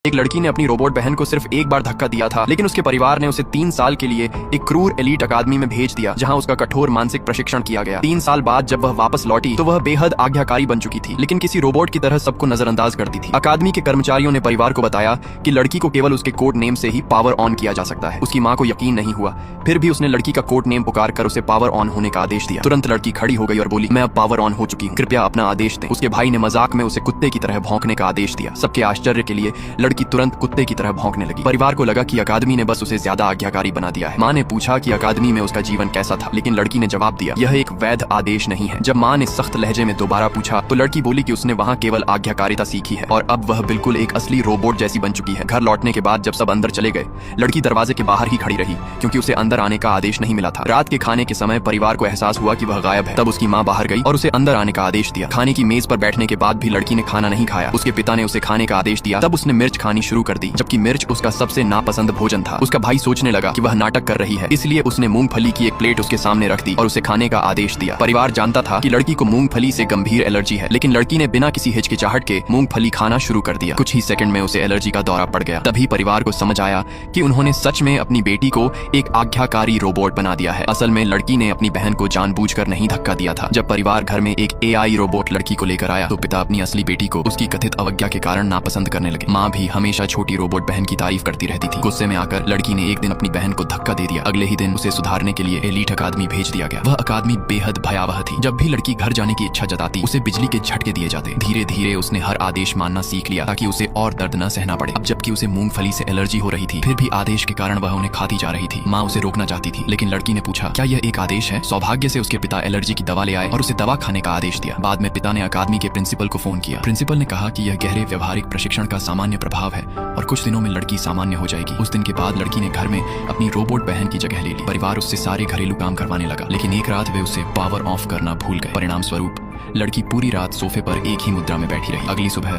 एक लड़की ने अपनी रोबोट बहन को सिर्फ एक बार धक्का दिया था, लेकिन उसके परिवार ने उसे 3 साल के लिए एक क्रूर एलीट अकादमी में भेज दिया, जहां उसका कठोर मानसिक प्रशिक्षण किया गया। 3 साल बाद जब वह वापस लौटी तो वह बेहद आज्ञाकारी बन चुकी थी, लेकिन किसी रोबोट की तरह सबको नजरअंदाज करती थी। अकादमी के कर्मचारियों ने परिवार को बताया कि लड़की को केवल उसके कोड नेम से ही पावर ऑन किया जा सकता है। उसकी माँ को यकीन नहीं हुआ, फिर भी उसने लड़की का कोड नेम पुकार कर उसे पावर ऑन होने का आदेश दिया। तुरंत लड़की खड़ी हो गई और बोली, मैं अब पावर ऑन हो चुकी हूँ, कृपया अपना आदेश दें। उसके भाई ने मजाक में उसे कुत्ते की तरह भौंकने का आदेश दिया। सबके आश्चर्य के लिए लड़की तुरंत कुत्ते की तरह भौंकने लगी। परिवार को लगा कि अकादमी ने बस उसे ज्यादा आज्ञाकारी बना दिया है। माँ ने पूछा कि अकादमी में उसका जीवन कैसा था, लेकिन लड़की ने जवाब दिया, यह एक वैध आदेश नहीं है। जब माँ ने सख्त लहजे में दोबारा पूछा तो लड़की बोली कि उसने वहाँ केवल आज्ञाकारिता सीखी है और अब वह बिल्कुल एक असली रोबोट जैसी बन चुकी है। घर लौटने के बाद जब सब अंदर चले गए, लड़की दरवाजे के बाहर ही खड़ी रही, क्योंकि उसे अंदर आने का आदेश नहीं मिला था। रात के खाने के समय परिवार को एहसास हुआ कि वह गायब है। तब उसकी माँ बाहर गई और उसे अंदर आने का आदेश दिया। खाने की मेज पर बैठने के बाद भी लड़की ने खाना नहीं खाया। उसके पिता ने उसे खाने का आदेश दिया। तब उसने मिर्च खानी शुरू कर दी, जबकि मिर्च उसका सबसे नापसंद भोजन था। उसका भाई सोचने लगा कि वह नाटक कर रही है, इसलिए उसने मूंगफली की एक प्लेट उसके सामने रख दी और उसे खाने का आदेश दिया। परिवार जानता था कि लड़की को मूंगफली से गंभीर एलर्जी है, लेकिन लड़की ने बिना किसी हिचकिचाहट के मूंगफली खाना शुरू कर दिया। कुछ ही सेकंड में उसे एलर्जी का दौरा पड़ गया। तभी परिवार को समझ आया कि उन्होंने सच में अपनी बेटी को एक आज्ञाकारी रोबोट बना दिया है। असल में लड़की ने अपनी बहन को जानबूझकर नहीं धक्का दिया था। जब परिवार घर में एक एआई रोबोट लड़की को लेकर आया तो पिता अपनी असली बेटी को उसकी कथित अवज्ञा के कारण नापसंद करने लगे। माँ भी हमेशा छोटी रोबोट बहन की तारीफ करती रहती थी। गुस्से में आकर लड़की ने एक दिन अपनी बहन को धक्का दे दिया। अगले ही दिन उसे सुधारने के लिए एलीट अकादमी भेज दिया गया। वह अकादमी बेहद भयावह थी। जब भी लड़की घर जाने की इच्छा जताती उसे बिजली के झटके दिए जाते। धीरे धीरे उसने हर आदेश मानना सीख लिया ताकि उसे और दर्द न सहना पड़े। अब जबकि उसे मूंगफली से एलर्जी हो रही थी, फिर भी आदेश के कारण वह उन्हें खाती जा रही थी। माँ उसे रोकना चाहती थी, लेकिन लड़की ने पूछा, क्या यह एक आदेश है? सौभाग्य से उसके पिता एलर्जी की दवा ले आए और उसे दवा खाने का आदेश दिया। बाद में पिता ने अकादमी के प्रिंसिपल को फोन किया। प्रिंसिपल ने कहा कि यह गहरे व्यवहारिक प्रशिक्षण का सामान्य प्रभाव है और कुछ दिनों में लड़की सामान्य हो जाएगी। उस दिन के बाद लड़की ने घर में अपनी रोबोट बहन की जगह ले ली। परिवार उससे सारे घरेलू काम करवाने लगा, लेकिन एक रात वे उसे पावर ऑफ करना भूल गए। परिणाम स्वरूप लड़की पूरी रात सोफे पर एक ही मुद्रा में बैठी रही। अगली सुबह